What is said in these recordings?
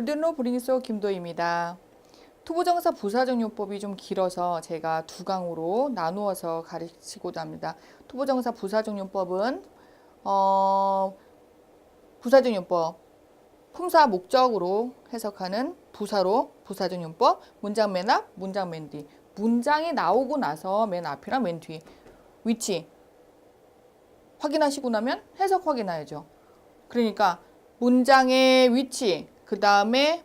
골든로 브링소 김도희입니다. 투부정사 부사적용법이 좀 길어서 제가 두 강으로 나누어서 가르치고자 합니다. 투부정사 부사적용법은 부사적용법, 품사 목적으로 해석하는 부사로 부사적용법, 문장 맨 앞, 문장 맨 뒤. 문장이 나오고 나서 맨 앞이랑 맨 뒤. 위치 확인하시고 나면 해석 확인해야죠. 그러니까 문장의 위치, 그 다음에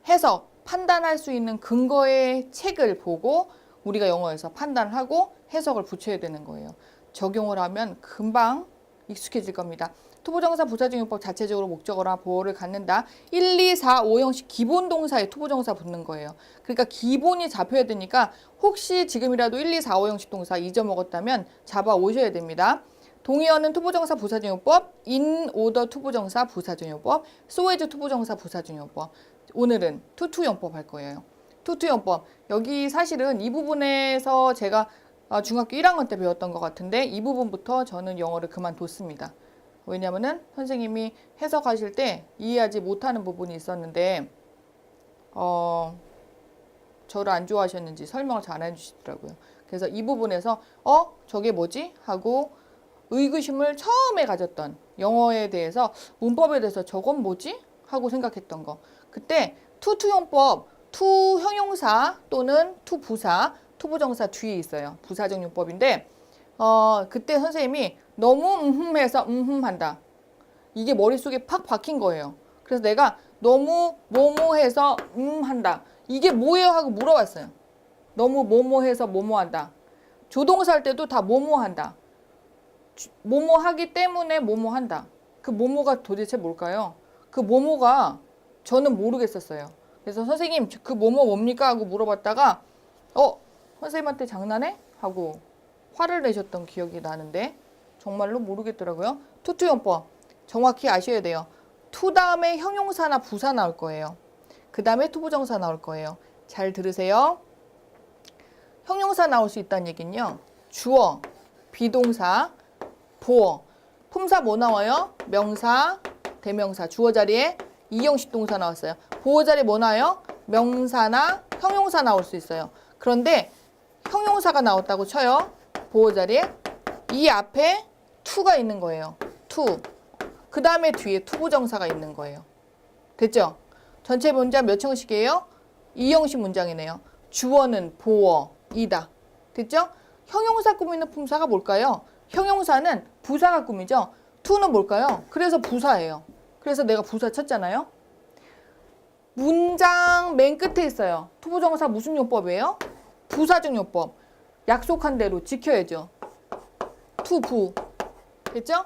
해석, 판단할 수 있는 근거의 책을 보고 우리가 영어에서 판단을 하고 해석을 붙여야 되는 거예요. 적용을 하면 금방 익숙해질 겁니다. 투부정사 부사적용법 자체적으로 목적어나 보어를 갖는다. 1, 2, 4, 5형식 기본 동사에 투부정사 붙는 거예요. 그러니까 기본이 잡혀야 되니까 혹시 지금이라도 1, 2, 4, 5형식 동사 잊어먹었다면 잡아 오셔야 됩니다. 동의어는 투부정사 부사적용법, 인오더 투부정사 부사적용법, 소에즈 투부정사 부사적용법. 오늘은 투투용법 할 거예요. 투투용법. 여기 사실은 이 부분에서 제가 중학교 1학년 때 배웠던 것 같은데 이 부분부터 저는 영어를 그만뒀습니다. 왜냐면은 선생님이 해석하실 때 이해하지 못하는 부분이 있었는데 저를 안 좋아하셨는지 설명을 잘 안 해주시더라고요. 그래서 이 부분에서 저게 뭐지? 하고 의구심을 처음에 가졌던 영어에 대해서 문법에 대해서 저건 뭐지? 하고 생각했던 거. 그때 투투용법, 투 형용사 또는 투 부사, 투부정사 뒤에 있어요. 부사적용법인데 그때 선생님이 너무 해서 한다. 이게 머릿속에 팍 박힌 거예요. 그래서 내가 너무 뭐뭐해서 한다. 이게 뭐예요? 하고 물어봤어요. 너무 뭐뭐해서 뭐뭐한다. 조동사 할 때도 다 뭐뭐한다. 뭐뭐하기 때문에 뭐뭐한다. 그 뭐뭐가 도대체 뭘까요? 그 뭐뭐가 저는 모르겠었어요. 그래서 선생님 그 뭐뭐 뭡니까? 하고 물어봤다가 선생님한테 장난해? 하고 화를 내셨던 기억이 나는데 정말로 모르겠더라고요. 투투용법 정확히 아셔야 돼요. 투 다음에 형용사나 부사 나올 거예요. 그 다음에 투부정사 나올 거예요. 잘 들으세요. 형용사 나올 수 있다는 얘기는요. 주어, 비동사, 보어. 품사 뭐 나와요? 명사, 대명사. 주어 자리에 이형식 동사 나왔어요. 보어 자리에 뭐 나와요? 명사나 형용사 나올 수 있어요. 그런데 형용사가 나왔다고 쳐요. 보어 자리에 이 앞에 투가 있는 거예요. 투. 그 다음에 뒤에 투부정사가 있는 거예요. 됐죠? 전체 문장 몇 형식이에요? 2형식 문장이네요. 주어는 보어, 이다. 됐죠? 형용사 꾸미는 품사가 뭘까요? 형용사는 부사가 꾸미죠. 투는 뭘까요? 그래서 부사예요. 그래서 내가 부사 쳤잖아요. 문장 맨 끝에 있어요. 투부정사 무슨 용법이에요? 부사적 용법. 약속한 대로 지켜야죠. 투부. 됐죠?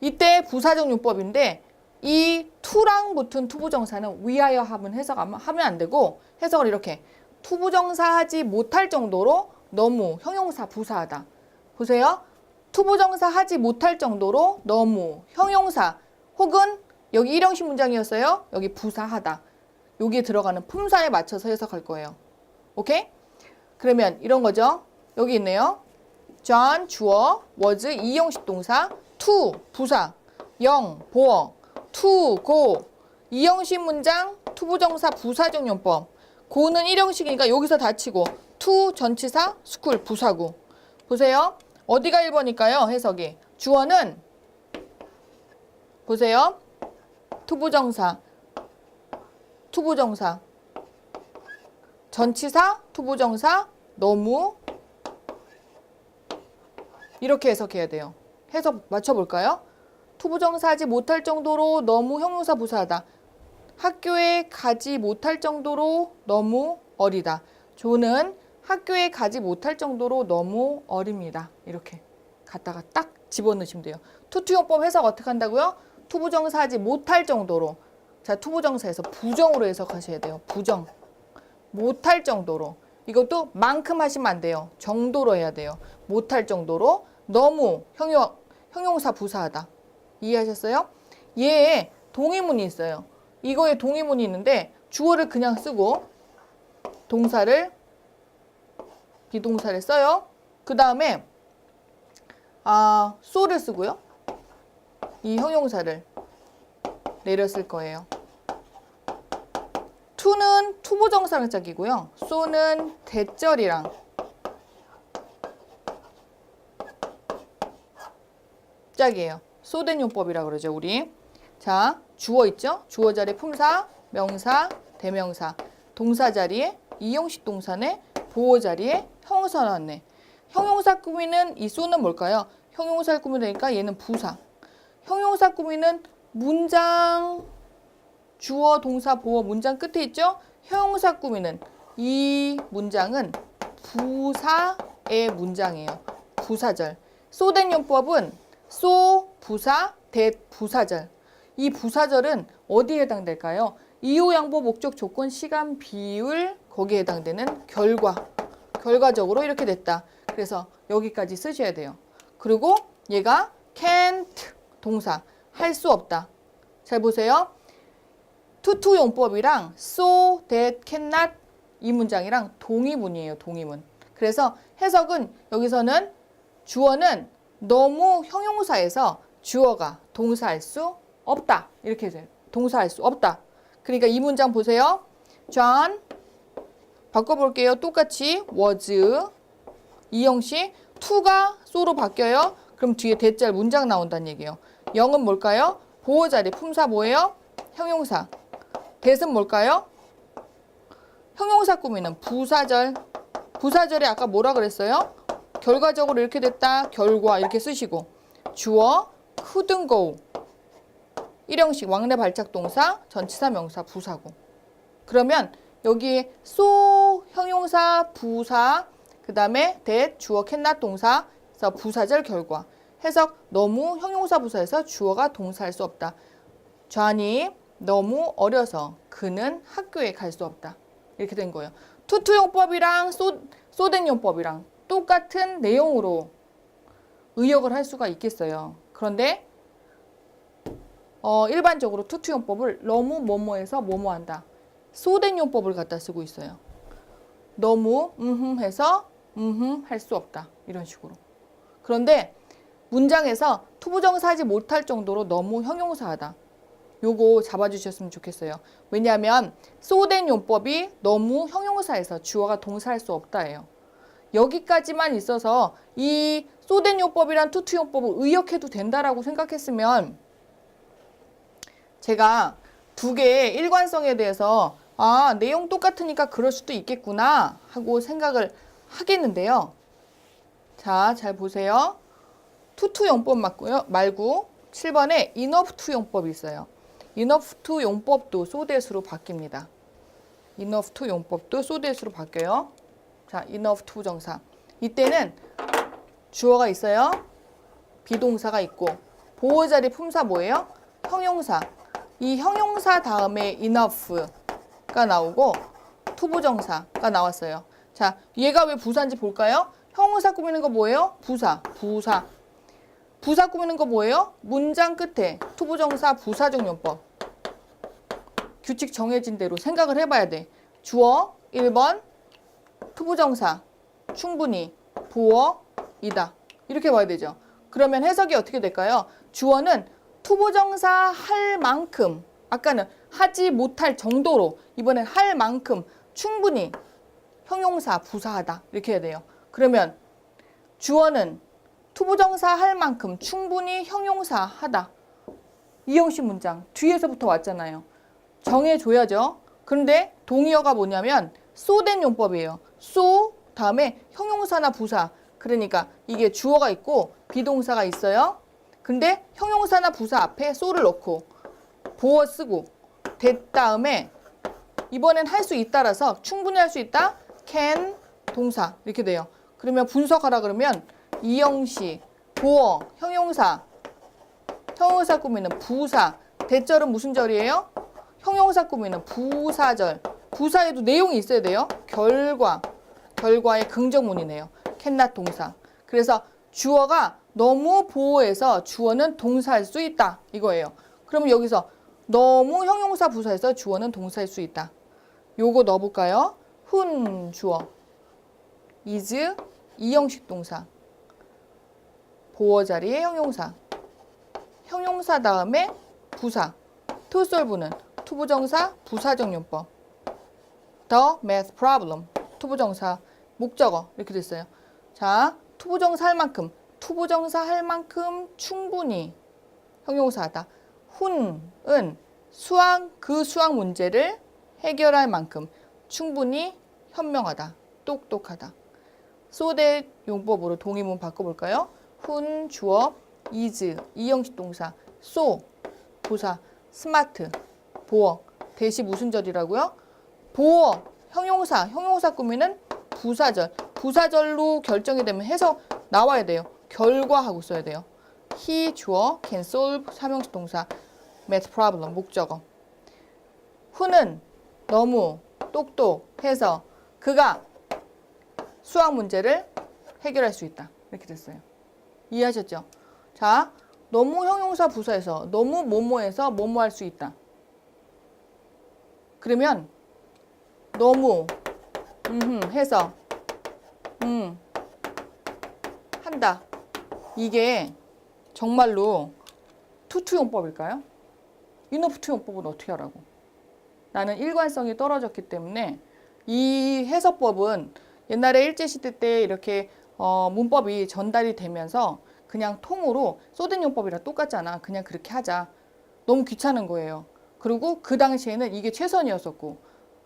이때 부사적 용법인데 이 투랑 붙은 투부정사는 위하여 하면 해석하면 안 되고 해석을 이렇게 투부정사 하지 못할 정도로 너무 형용사 부사하다. 보세요. 투부정사 하지 못할 정도로 너무 형용사 혹은 여기 1형식 문장이었어요. 여기 부사하다. 여기에 들어가는 품사에 맞춰서 해석할 거예요. 오케이? 그러면 이런 거죠. 여기 있네요. John 주어, was 2형식 동사, to 부사, 영 보어, to go 2형식 문장 투부정사 부사적 용법. go는 1형식이니까 여기서 다 치고 to 전치사 school 부사구. 보세요. 어디가 1번일까요? 해석이. 주어는 보세요. 투부정사. 전치사, 투부정사, 너무 이렇게 해석해야 돼요. 해석 맞춰볼까요? 투부정사 하지 못할 정도로 너무 형용사 부사하다. 학교에 가지 못할 정도로 너무 어리다. 조는 학교에 가지 못할 정도로 너무 어립니다. 이렇게 갖다가 딱 집어넣으시면 돼요. 투투용법 해석 어떻게 한다고요? 투부정사 하지 못할 정도로. 자, 투부정사에서 부정으로 해석하셔야 돼요. 부정. 못할 정도로. 이것도 만큼 하시면 안 돼요. 정도로 해야 돼요. 못할 정도로 너무 형용사 부사하다. 이해하셨어요? 얘에 동의문이 있어요. 이거에 동의문이 있는데 주어를 그냥 쓰고 동사를 비동사를 써요. 그 다음에 so를 쓰고요. 이 형용사를 내렸을 거예요. 투는 투부정사랑 짝이고요. 쏘는 대절이랑 짝이에요. 쏘된 용법이라고 그러죠, 우리. 자, 주어 있죠? 주어 자리에 품사, 명사, 대명사. 동사 자리에 이형식 동사네, 보호 자리에 형용사 나왔네. 형용사 꾸미는 이 쏘는 뭘까요? 형용사를 꾸미니까 얘는 부사. 형용사 꾸미는 문장, 주어, 동사, 보호 문장 끝에 있죠? 형용사 꾸미는 이 문장은 부사의 문장이에요. 부사절. 쏘된 용법은 쏘, 부사, 대, 부사절. 이 부사절은 어디에 해당될까요? 이유, 양보, 목적, 조건, 시간, 비율 거기에 해당되는 결과. 결과적으로 이렇게 됐다. 그래서 여기까지 쓰셔야 돼요. 그리고 얘가 can't 동사. 할 수 없다. 잘 보세요. 투투 용법이랑 so, that, cannot 이 문장이랑 동의문이에요. 동의문. 그래서 해석은 여기서는 주어는 너무 형용사에서 주어가 동사할 수 없다. 이렇게 돼요. 동사할 수 없다. 그러니까 이 문장 보세요. John 바꿔볼게요. 똑같이 was 이 형식 to가 so로 바뀌어요. 그럼 뒤에 대절 문장 나온다는 얘기예요. 영은 뭘까요? 보호 자리 품사 뭐예요? 형용사. 대은 뭘까요? 형용사 꾸미는 부사절. 부사절에 아까 뭐라 그랬어요? 결과적으로 이렇게 됐다. 결과 이렇게 쓰시고 주어 couldn't go 일형식 왕래 발작 동사 전치사 명사 부사고 그러면 여기 so 형용사 부사 그 다음에 that 주어 cannot 동사 그래서 부사절 결과 해석 너무 형용사 부사에서 주어가 동사할 수 없다. 좌니 너무 어려서 그는 학교에 갈 수 없다. 이렇게 된 거예요. 투투용법이랑 쏘된 용법이랑 똑같은 내용으로 의역을 할 수가 있겠어요. 그런데 일반적으로 투투용법을 너무 뭐뭐해서 뭐뭐한다. 쏘된 용법을 갖다 쓰고 있어요. 너무 해서 할 수 없다. 이런 식으로. 그런데 문장에서 투부정사 하지 못할 정도로 너무 형용사하다. 요거 잡아주셨으면 좋겠어요. 왜냐하면 쏘된 용법이 너무 형용사에서 주어가 동사할 수 없다예요. 여기까지만 있어서 이 쏘된 용법이란 투투 용법을 의역해도 된다라고 생각했으면 제가 두 개의 일관성에 대해서 내용 똑같으니까 그럴 수도 있겠구나 하고 생각을 하겠는데요. 자, 잘 보세요. 투투 용법 말고 7번에 enough to 용법이 있어요. enough to 용법도 소댓으로 바뀝니다. enough to 용법도 소댓으로 바뀌어요. 자, enough to 부정사. 이때는 주어가 있어요. 비동사가 있고 보호 자리 품사 뭐예요? 형용사. 이 형용사 다음에 enough가 나오고 to 부정사가 나왔어요. 자, 얘가 왜 부사인지 볼까요? 형용사 꾸미는 거 뭐예요? 부사. 부사 꾸미는 거 뭐예요? 문장 끝에 to 부정사 부사적 용법. 규칙 정해진 대로 생각을 해봐야 돼. 주어 1번 투부정사 충분히 보어이다. 이렇게 봐야 되죠. 그러면 해석이 어떻게 될까요? 주어는 투부정사 할 만큼 아까는 하지 못할 정도로 이번엔 할 만큼 충분히 형용사 부사하다. 이렇게 해야 돼요. 그러면 주어는 투부정사 할 만큼 충분히 형용사 하다. 이형식 문장 뒤에서부터 왔잖아요. 정해줘야죠. 그런데 동의어가 뭐냐면 쏘된 용법이에요. 쏘 다음에 형용사나 부사. 그러니까 이게 주어가 있고 비동사가 있어요. 근데 형용사나 부사 앞에 쏘를 넣고 보어 쓰고 됐 다음에 이번엔 할 수 있다라서 충분히 할 수 있다. can 동사 이렇게 돼요. 그러면 분석하라 그러면 이형식 보어 형용사 꾸미는 부사 대절은 무슨 절이에요? 형용사 꾸미는 부사절. 부사에도 내용이 있어야 돼요. 결과의 긍정문이네요. cannot 동사. 그래서 주어가 너무 보호해서 주어는 동사할 수 있다. 이거예요. 그러면 여기서 너무 형용사 부사해서 주어는 동사할 수 있다. 요거 넣어볼까요? 훈 주어. is 이형식 동사. 보호 자리에 형용사. 형용사 다음에 부사. 투솔브는 투부정사 부사적 용법. the math problem. 투부정사 목적어 이렇게 됐어요. 자, 투부정사 할 만큼, 투부정사 할 만큼 충분히 형용사하다. 훈은 그 수학 문제를 해결할 만큼 충분히 현명하다, 똑똑하다. so that 용법으로 동의문 바꿔볼까요? 훈, 주어, is, 이형식 동사, so, 부사, smart, 보어, 대시 무슨 절이라고요? 보어, 형용사 꾸미는 부사절. 부사절로 결정이 되면 해서 나와야 돼요. 결과하고 써야 돼요. he, 주어, can solve, 삼형식 동사, math problem, 목적어. 훈은 너무 똑똑해서 그가 수학 문제를 해결할 수 있다. 이렇게 됐어요. 이해하셨죠? 자, 너무 형용사 부사에서 너무 뭐뭐해서 뭐뭐 할 수 있다. 그러면 너무 해서 한다. 이게 정말로 투투용법일까요? 인어프 투용법은 어떻게 하라고? 나는 일관성이 떨어졌기 때문에 이 해석법은 옛날에 일제시대 때 이렇게 문법이 전달이 되면서 그냥 통으로 소된용법이랑 똑같잖아. 그냥 그렇게 하자. 너무 귀찮은 거예요. 그리고 그 당시에는 이게 최선이었었고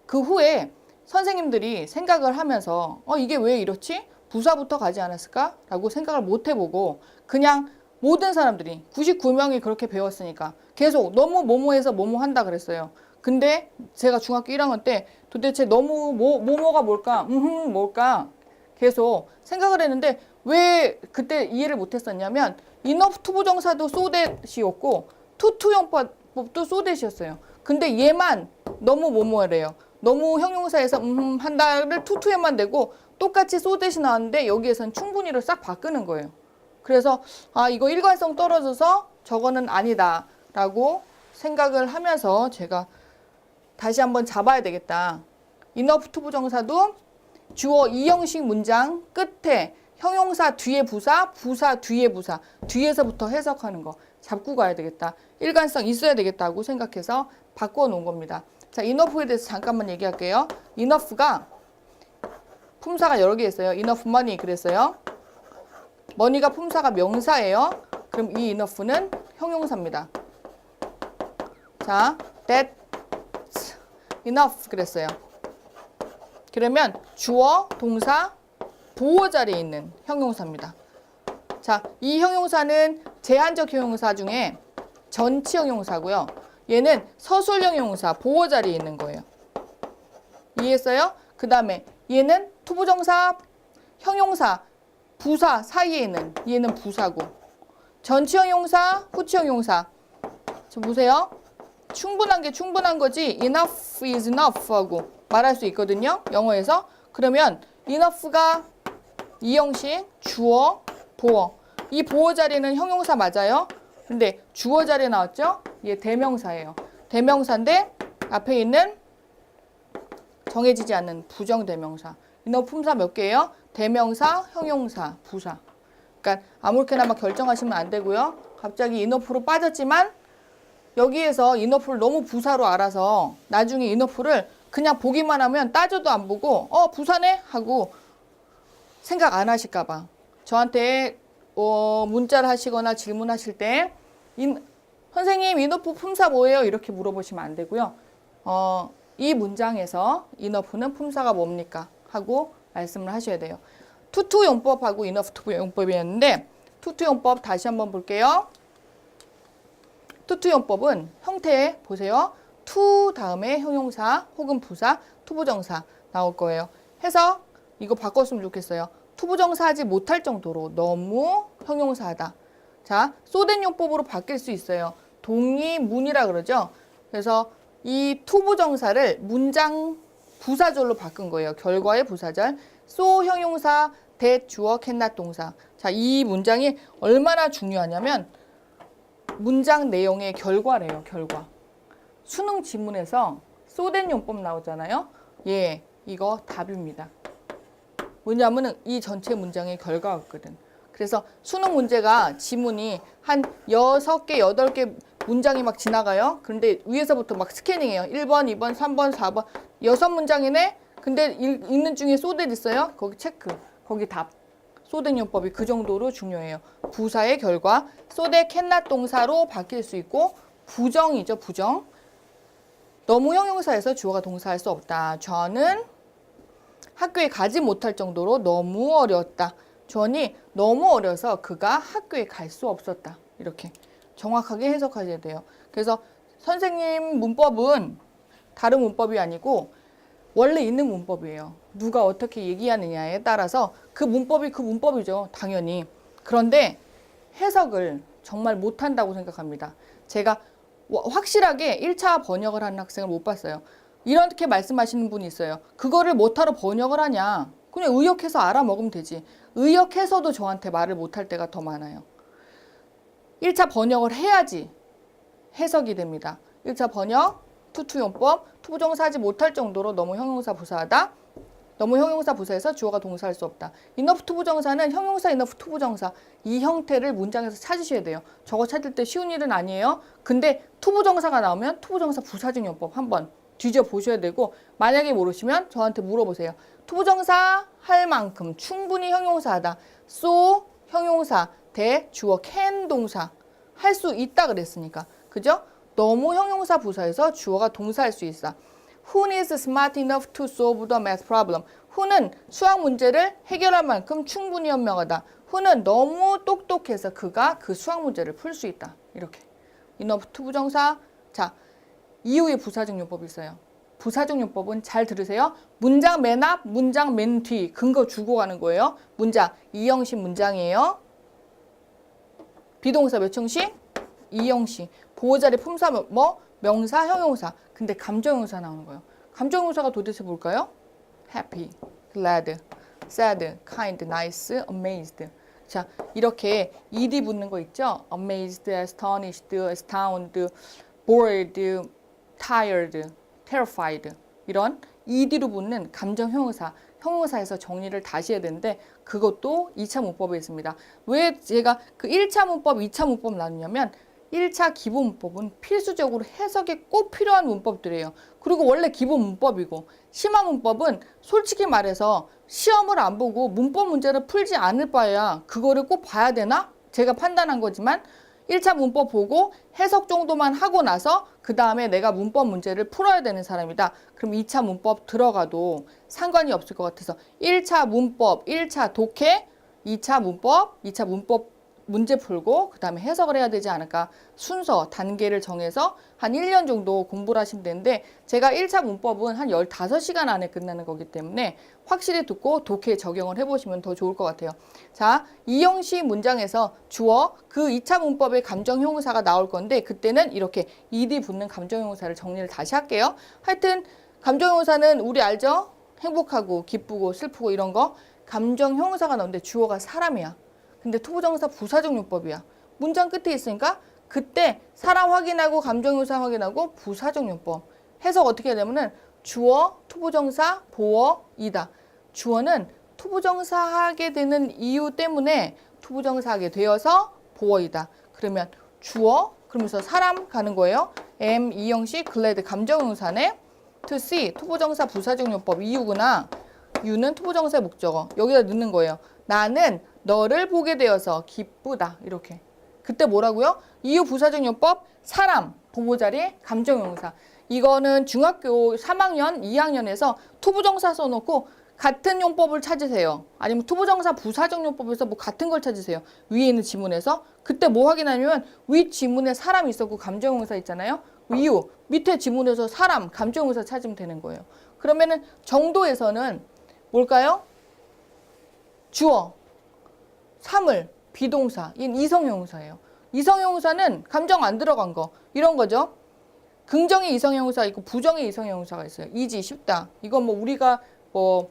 그 후에 선생님들이 생각을 하면서 이게 왜 이렇지? 부사부터 가지 않았을까? 라고 생각을 못 해보고 그냥 모든 사람들이 99명이 그렇게 배웠으니까 계속 너무 뭐뭐해서 뭐뭐 한다 그랬어요. 근데 제가 중학교 1학년 때 도대체 너무 뭐뭐가 뭘까? 뭘까? 계속 생각을 했는데 왜 그때 이해를 못했었냐면 enough 투부정사도 so that이었고 투투용법도 so that이었어요. 근데 얘만 너무 뭐뭐래요. 너무 형용사에서 한다를 투투에만 대고 똑같이 so that이 나왔는데 여기에서는 충분히를 싹 바꾸는 거예요. 그래서 이거 일관성 떨어져서 저거는 아니다 라고 생각을 하면서 제가 다시 한번 잡아야 되겠다. enough 투부정사도 주어 이형식 문장 끝에 형용사 뒤에 부사, 부사 뒤에 부사, 뒤에서부터 해석하는 거 잡고 가야 되겠다. 일관성 있어야 되겠다고 생각해서 바꿔놓은 겁니다. 자, enough에 대해서 잠깐만 얘기할게요. enough가 품사가 여러 개 있어요. enough money 그랬어요. money가 품사가 명사예요. 그럼 이 enough는 형용사입니다. 자, that's enough 그랬어요. 그러면 주어, 동사, 보호 자리에 있는 형용사입니다. 자, 이 형용사는 제한적 형용사 중에 전치 형용사고요. 얘는 서술형 형용사, 보호 자리에 있는 거예요. 이해했어요? 그 다음에 얘는 투부정사, 형용사, 부사 사이에 있는 얘는 부사고 전치 형용사, 후치 형용사. 저 보세요. 충분한 게 충분한 거지 enough is enough 하고 말할 수 있거든요. 영어에서. 그러면 enough가 이형식, 주어, 보어. 이 보어 자리는 형용사 맞아요. 근데 주어 자리에 나왔죠? 얘 대명사예요. 대명사인데 앞에 있는 정해지지 않는 부정대명사. enough 품사 몇 개예요? 대명사, 형용사, 부사. 그러니까 아무렇게나 막 결정하시면 안 되고요. 갑자기 enough로 빠졌지만 여기에서 enough를 너무 부사로 알아서 나중에 enough를 그냥 보기만 하면 따져도 안 보고 부사네? 하고 생각 안 하실까 봐. 저한테 문자를 하시거나 질문하실 때 선생님 enough 품사 뭐예요? 이렇게 물어보시면 안 되고요. 이 문장에서 enough는 품사가 뭡니까? 하고 말씀을 하셔야 돼요. 투투용법하고 enough 투부용법이었는데 투투용법 다시 한번 볼게요. 투투용법은 형태 보세요. to 다음에 형용사 혹은 부사, 투부정사 나올 거예요. 해서 이거 바꿨으면 좋겠어요. 투부정사 하지 못할 정도로 너무 형용사하다. 자, so that 용법으로 바뀔 수 있어요. 동의문이라 그러죠. 그래서 이 투부정사를 문장 부사절로 바꾼 거예요. 결과의 부사절. so 형용사, that 주어, can not 동사. 자, 이 문장이 얼마나 중요하냐면 문장 내용의 결과래요. 결과. 수능 지문에서 so that 용법 나오잖아요. 예, 이거 답입니다. 왜냐하면 이 전체 문장의 결과였거든. 그래서 수능 문제가 지문이 한 6개, 8개 문장이 막 지나가요. 그런데 위에서부터 막 스캐닝해요. 1번, 2번, 3번, 4번 6문장이네? 근데 읽는 중에 so that 있어요? 거기 체크. 거기 답. so that 용법이 그 정도로 중요해요. 부사의 결과. so that cannot 동사로 바뀔 수 있고 부정이죠. 부정. 너무 형용사에서 주어가 동사할 수 없다. 저는 학교에 가지 못할 정도로 너무 어려웠다. 전이 너무 어려서 그가 학교에 갈 수 없었다. 이렇게 정확하게 해석하셔야 돼요. 그래서 선생님 문법은 다른 문법이 아니고 원래 있는 문법이에요. 누가 어떻게 얘기하느냐에 따라서 그 문법이 그 문법이죠. 당연히. 그런데 해석을 정말 못한다고 생각합니다. 제가 확실하게 1차 번역을 하는 학생을 못 봤어요. 이렇게 말씀하시는 분이 있어요. 그거를 못하러 번역을 하냐. 그냥 의역해서 알아먹으면 되지. 의역해서도 저한테 말을 못할 때가 더 많아요. 1차 번역을 해야지 해석이 됩니다. 1차 번역, 투투용법, 투부정사 하지 못할 정도로 너무 형용사 부사하다. 너무 형용사 부사에서 주어가 동사할 수 없다. enough 투부정사는 형용사 enough 투부정사 이 형태를 문장에서 찾으셔야 돼요. 저거 찾을 때 쉬운 일은 아니에요. 근데 투부정사가 나오면 투부정사 부사적 용법 한번 뒤져보셔야 되고 만약에 모르시면 저한테 물어보세요. 투부정사 할 만큼 충분히 형용사하다. so 형용사 대 주어 can 동사 할 수 있다 그랬으니까. 그죠? 너무 형용사 부사에서 주어가 동사할 수 있어. Who is smart enough to solve the math problem? who는 수학 문제를 해결할 만큼 충분히 현명하다. who는 너무 똑똑해서 그가 그 수학 문제를 풀 수 있다. 이렇게. enough 투부정사. 자, 이후에 부사적 용법이 있어요. 부사적 용법은 잘 들으세요. 문장 맨 앞, 문장 맨 뒤 근거 주고 가는 거예요. 문장 이형식 문장이에요. 비동사 몇 형식? 이형식. 보호자리 품사 뭐? 명사, 형용사. 근데 감정형용사 나오는 거예요. 감정형용사가 도대체 뭘까요? happy, glad, sad, kind, nice, amazed. 자, 이렇게 ed 붙는 거 있죠? amazed, astonished, astounded, bored, tired, terrified. 이런 ed로 붙는 감정형용사. 형용사에서 정리를 다시 해야 되는데 그것도 2차 문법에 있습니다. 왜 제가 그 1차 문법, 2차 문법 나누냐면 1차 기본 문법은 필수적으로 해석에 꼭 필요한 문법들이에요. 그리고 원래 기본 문법이고 심화 문법은 솔직히 말해서 시험을 안 보고 문법 문제를 풀지 않을 바에야 그거를 꼭 봐야 되나? 제가 판단한 거지만 1차 문법 보고 해석 정도만 하고 나서 그 다음에 내가 문법 문제를 풀어야 되는 사람이다. 그럼 2차 문법 들어가도 상관이 없을 것 같아서 1차 문법, 1차 독해, 2차 문법, 2차 문법 문제 풀고 그 다음에 해석을 해야 되지 않을까. 순서, 단계를 정해서 한 1년 정도 공부를 하시면 되는데 제가 1차 문법은 한 15시간 안에 끝나는 거기 때문에 확실히 듣고 독해에 적용을 해보시면 더 좋을 것 같아요. 자, 이 형식 문장에서 주어 그 2차 문법의 감정형용사가 나올 건데 그때는 이렇게 ed 붙는 감정형용사를 정리를 다시 할게요. 하여튼 감정형용사는 우리 알죠? 행복하고 기쁘고 슬프고 이런 거 감정형용사가 나오는데 주어가 사람이야. 근데 투부정사 부사적 용법이야. 문장 끝에 있으니까 그때 사람 확인하고 감정형용사 확인하고 부사적 용법. 해석 어떻게 되냐면은 주어, 투부정사, 보어이다. 주어는 투부정사 하게 되는 이유 때문에 투부정사 하게 되어서 보어이다. 그러면 주어, 그러면서 사람 가는 거예요. am, 이형식, glad, 감정형용사네. to see, 투부정사 부사적 용법 이유구나. you는 투부정사의 목적어. 여기다 넣는 거예요. 나는 너를 보게 되어서 기쁘다. 이렇게. 그때 뭐라고요? 이유 부사적 용법, 사람, 보호자리, 감정형용사. 이거는 중학교 3학년, 2학년에서 투부정사 써놓고 같은 용법을 찾으세요. 아니면 투부정사 부사적 용법에서 뭐 같은 걸 찾으세요. 위에 있는 지문에서. 그때 뭐 확인하냐면 위 지문에 사람이 있었고 감정형용사 있잖아요. 이유, 밑에 지문에서 사람, 감정형용사 찾으면 되는 거예요. 그러면은 정도에서는 뭘까요? 주어, 사물, 비동사, 이성형용사예요. 이성형용사는 감정 안 들어간 거 이런 거죠. 긍정의 이성형용사 있고 부정의 이성형용사가 있어요. 이지, 쉽다. 이건 뭐 우리가 뭐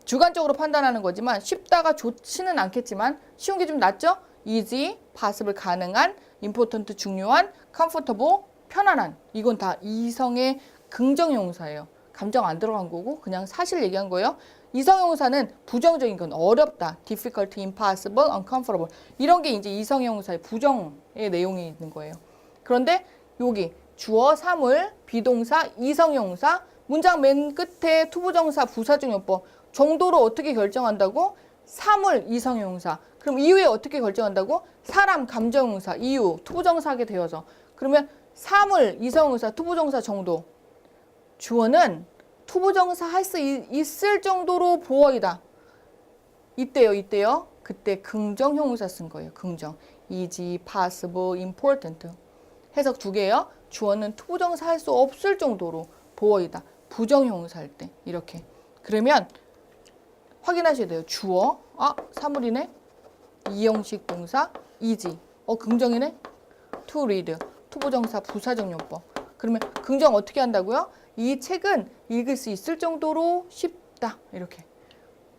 주관적으로 판단하는 거지만 쉽다가 좋지는 않겠지만 쉬운 게 좀 낫죠. easy, possible 가능한, important 중요한, comfortable 편안한. 이건 다 이성의 긍정형용사예요. 감정 안 들어간 거고 그냥 사실 얘기한 거예요. 이성형용사는 부정적인 건 어렵다, difficult, impossible, uncomfortable 이런 게 이제 이성형용사의 부정의 내용이 있는 거예요. 그런데 여기 주어, 사물, 비동사, 이성형용사, 문장 맨 끝에 투부정사 부사적용법 정도로 어떻게 결정한다고? 사물 이성형용사. 그럼 이후에 어떻게 결정한다고? 사람 감정형용사 이유 투부정사 하게 되어서. 그러면 사물 이성형용사 투부정사 정도. 주어는 투부정사 할 수 있을 정도로 보어이다. 이때요. 그때 긍정형용사 쓴 거예요. 긍정. easy, possible, important. 해석 두 개예요. 주어는 투부정사 할 수 없을 정도로 보어이다. 부정형용사 할 때 이렇게. 그러면 확인하셔야 돼요. 주어, 사물이네. 이형식 동사, easy. 긍정이네. to read. 투부정사 부사적용법. 그러면 긍정 어떻게 한다고요? 이 책은 읽을 수 있을 정도로 쉽다. 이렇게.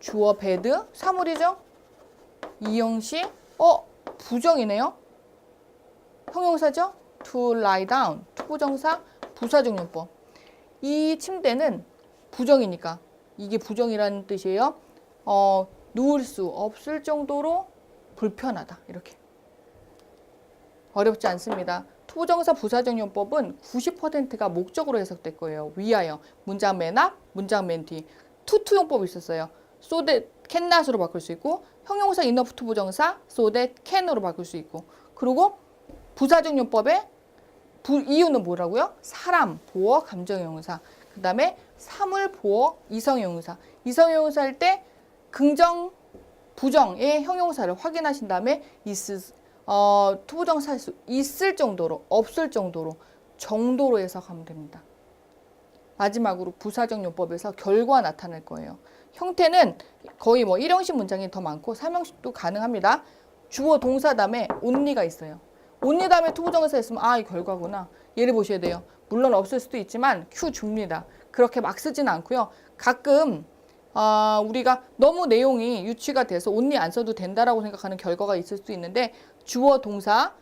주어 bad, 사물이죠. 이형식, 부정이네요. 형용사죠. to lie down, 투부정사 부사적용법. 이 침대는 부정이니까 이게 부정이라는 뜻이에요. 누울 수 없을 정도로 불편하다. 이렇게. 어렵지 않습니다. 투부정사 부사적용법은 90%가 목적으로 해석될 거예요. 위하여. 문장 맨 앞, 문장 맨 뒤. 투투용법이 있었어요. so that, can not으로 바꿀 수 있고 형용사 enough 투부정사 so that can으로 바꿀 수 있고 그리고 부사적용법의 이유는 뭐라고요? 사람, 보어, 감정형용사. 그 다음에 사물, 보어, 이성형용사. 이성형용사 할 때 긍정, 부정의 형용사를 확인하신 다음에 투부정사 할 수 있을 정도로, 없을 정도로, 정도로 해석하면 됩니다. 마지막으로 부사적용법에서 결과 나타낼 거예요. 형태는 거의 일형식 문장이 더 많고 3형식도 가능합니다. 주어 동사 다음에 only가 있어요. only 다음에 투부정사 있으면 이 결과구나. 얘를 보셔야 돼요. 물론 없을 수도 있지만 큐 줍니다. 그렇게 막 쓰지는 않고요. 가끔 우리가 너무 내용이 유치가 돼서 only 안 써도 된다라고 생각하는 결과가 있을 수도 있는데 주어 동사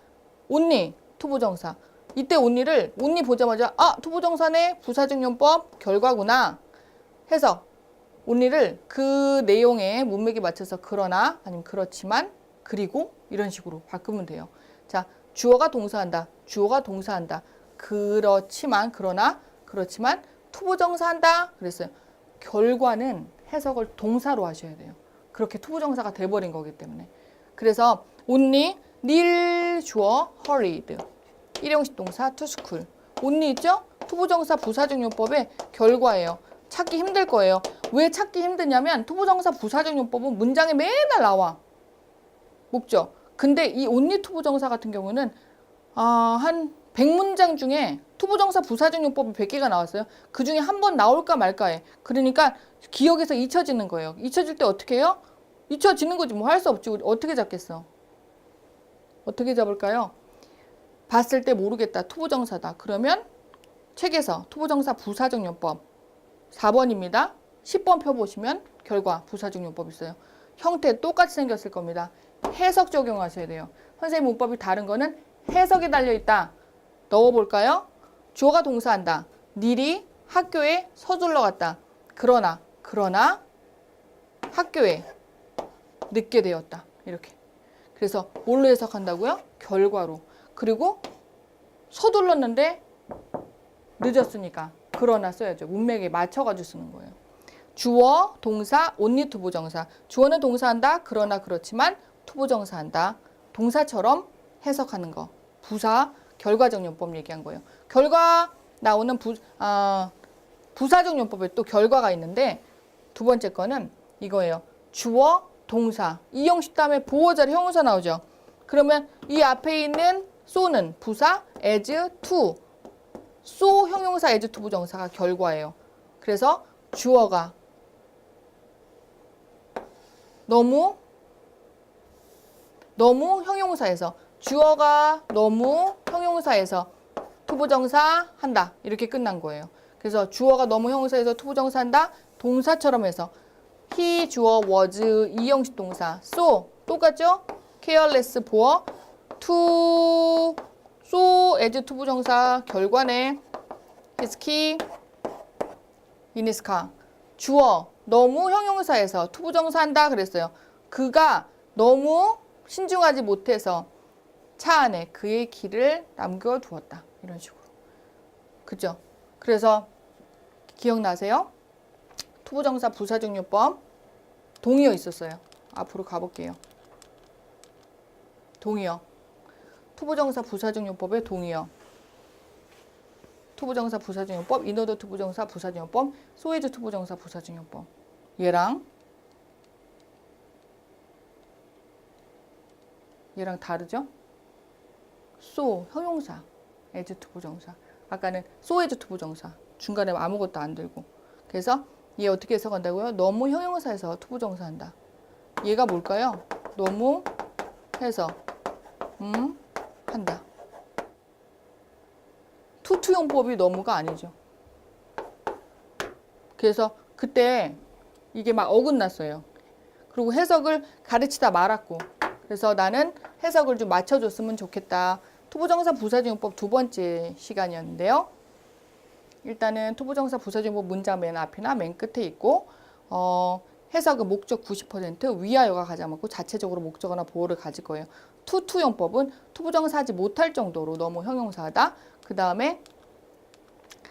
only 투부정사 이때 only를 only 보자마자 투부정사네 부사적용법 결과구나 해서 only를 그 내용의 문맥에 맞춰서 그러나 아니면 그렇지만 그리고 이런 식으로 바꾸면 돼요. 자, 주어가 동사한다. 주어가 동사한다. 그렇지만 그러나 그렇지만 투부정사한다. 그랬어요. 결과는 해석을 동사로 하셔야 돼요. 그렇게 투부정사가 돼버린 거기 때문에. 그래서 only, near 주어, hurried. 일형식 동사 to school. only 있죠? 투부정사 부사적용법의 결과예요. 찾기 힘들 거예요. 왜 찾기 힘드냐면 투부정사 부사적용법은 문장에 맨날 나와. 목적. 근데 이 only 투부정사 같은 경우는 한 100문장 중에 투부정사 부사적용법이 100개가 나왔어요. 그 중에 한 번 나올까 말까해. 그러니까 기억에서 잊혀지는 거예요. 잊혀질 때 어떻게 해요? 잊혀지는 거지 뭐 할 수 없지. 우리 어떻게 잡겠어? 어떻게 잡을까요? 봤을 때 모르겠다. 투부정사다. 그러면 책에서 투부정사 부사적용법 4번입니다. 10번 펴보시면 결과 부사적용법 있어요. 형태 똑같이 생겼을 겁니다. 해석 적용하셔야 돼요. 선생님 문법이 다른 거는 해석이 달려있다. 넣어볼까요? 주어가 동사한다. 닐이 학교에 서둘러 갔다. 그러나 학교에 늦게 되었다. 이렇게. 그래서 뭘로 해석한다고요? 결과로. 그리고 서둘렀는데 늦었으니까 그러나 써야죠. 문맥에 맞춰가지고 쓰는 거예요. 주어, 동사, only 투부정사. 주어는 동사한다. 그러나 그렇지만 투부정사한다. 동사처럼 해석하는 거. 부사, 결과적용법 얘기한 거예요. 결과 나오는 부사적용법에 또 결과가 있는데 두 번째 거는 이거예요. 주어, 동사. 이 형식 다음에 보어자리 형용사 나오죠. 그러면 이 앞에 있는 so는 부사, as, to. so 형용사, as, to 부정사가 결과예요. 그래서 주어가 너무 형용사에서 주어가 너무 형용사에서 투부정사 한다. 이렇게 끝난 거예요. 그래서 주어가 너무 형용사에서 투부정사 한다. 동사처럼 해서 he, 주어, was, 이 형식 동사 so 똑같죠? careless, 보어 to, so, as 투부정사 결과네. his key, in his car. 주어 너무 형용사에서 투부정사 한다 그랬어요. 그가 너무 신중하지 못해서 차 안에 그의 키를 남겨두었다. 이런 식으로. 그죠? 그래서 기억나세요? 투부정사 부사적용법 동의어 있었어요. 앞으로 가볼게요. 동의어. 투부정사 부사적용법의 동의어. 투부정사 부사적용법, 인어더 투부정사 부사적용법, 소에즈 투부정사 부사적용법. 얘랑 다르죠? 소 형용사, 에즈 투부정사. 아까는 소에즈 투부정사. 중간에 아무것도 안 들고. 그래서 얘 어떻게 해석한다고요? 너무 형용사에서 투부정사 한다. 얘가 뭘까요? 너무 해서 한다. 투투용법이 너무가 아니죠. 그래서 그때 이게 막 어긋났어요. 그리고 해석을 가르치다 말았고. 그래서 나는 해석을 좀 맞춰줬으면 좋겠다. 투부정사 부사적용법 두 번째 시간이었는데요. 일단은 투부정사 부사적용법 문장 맨 앞이나 맨 끝에 있고 해석은 목적 90% 위하여가 가장 많고 자체적으로 목적어나 보어를 가질 거예요. 투투용법은 투부정사 하지 못할 정도로 너무 형용사하다. 그 다음에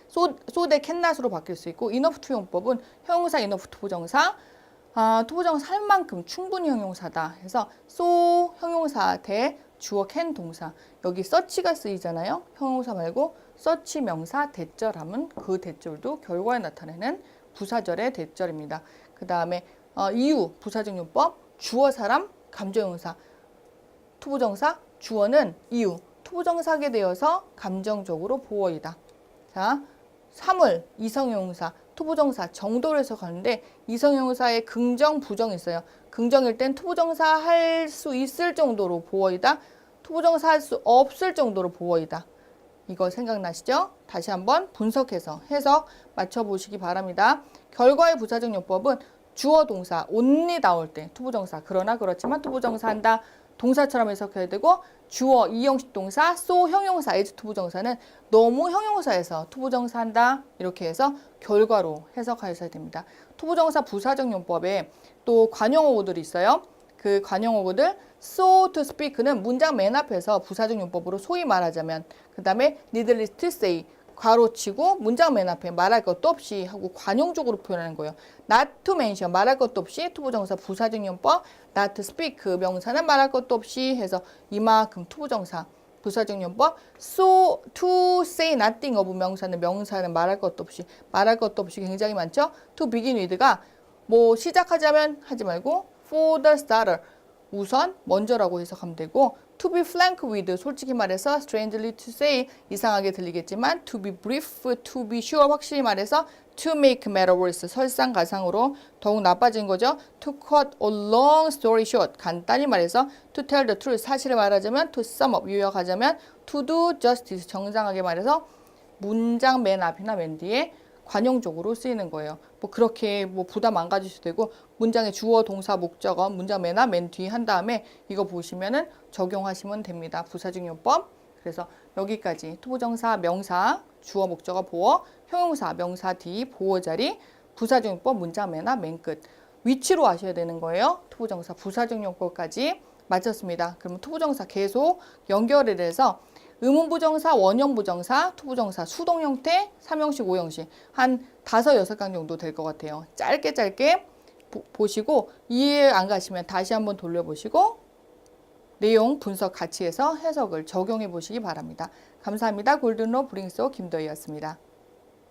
소대 캔낫으로 바뀔 수 있고 이너프 투용법은 형용사 이너프 투부정사 투부정사 할 만큼 충분히 형용사다. 해서 소 형용사 대 주어 캔 동사. 여기 서치가 쓰이잖아요. 형용사 말고 서치 명사 대절하면 그 대절도 결과에 나타내는 부사절의 대절입니다. 그 다음에 이유 부사적용법 주어 사람 감정형사 투부정사 주어는 이유 투부정사하게 되어서 감정적으로 보어이다. 자, 사물 이성형용사 투부정사 정도로 해석하는데 이성형용사에 긍정 부정이 있어요. 긍정일 땐 투부정사 할 수 있을 정도로 보어이다. 투부정사 할 수 없을 정도로 보어이다. 이거 생각나시죠? 다시 한번 분석해서 해석 맞춰보시기 바랍니다. 결과의 부사적 용법은 주어 동사 only 나올 때 투부정사 그러나 그렇지만 투부정사 한다. 동사처럼 해석해야 되고 주어 이형식 동사 so 형용사 as 투부정사는 너무 형용사에서 투부정사 한다. 이렇게 해서 결과로 해석하셔야 됩니다. 투부정사 부사적 용법에 또 관용어구들이 있어요. 그 관용어구들 so to speak는 문장 맨 앞에서 부사적 용법으로 소위 말하자면 그 다음에 needless to say 괄호치고 문장 맨 앞에 말할 것도 없이 하고 관용적으로 표현하는 거예요. not to mention 말할 것도 없이 투부정사 부사적 용법 not to speak 그 명사는 말할 것도 없이 해서 이만큼 투부정사 부사적 용법 so to say nothing of 명사는 말할 것도 없이 굉장히 많죠. to begin with가 뭐 시작하자면 하지 말고 for the starter 우선 먼저라고 해석하면 되고 to be frank with 솔직히 말해서 strangely to say 이상하게 들리겠지만 to be brief, to be sure 확실히 말해서 to make matter worse 설상가상으로 더욱 나빠진 거죠. to cut a long story short 간단히 말해서 to tell the truth 사실을 말하자면 to sum up 요약하자면 to do justice 정상하게 말해서 문장 맨 앞이나 맨 뒤에 관용적으로 쓰이는 거예요. 뭐 그렇게 뭐 부담 안 가지셔도 되고 문장의 주어, 동사, 목적어 문장 맨 뒤 한 다음에 이거 보시면은 적용하시면 됩니다. 부사적 용법. 그래서 여기까지 투부정사, 명사, 주어, 목적어, 보어, 형용사, 명사 뒤, 보어 자리, 부사적 용법 문장 맨 끝. 위치로 아셔야 되는 거예요. 투부정사, 부사적 용법까지 마쳤습니다. 그러면 투부정사 계속 연결을 해서 의문부정사, 원형부정사, 투부정사, 수동 형태, 3형식, 5형식 한 5, 6강 정도 될 것 같아요. 짧게 보시고 이해 안 가시면 다시 한번 돌려보시고 내용 분석 같이 해서 해석을 적용해 보시기 바랍니다. 감사합니다. 골든로 브링소 김도희였습니다.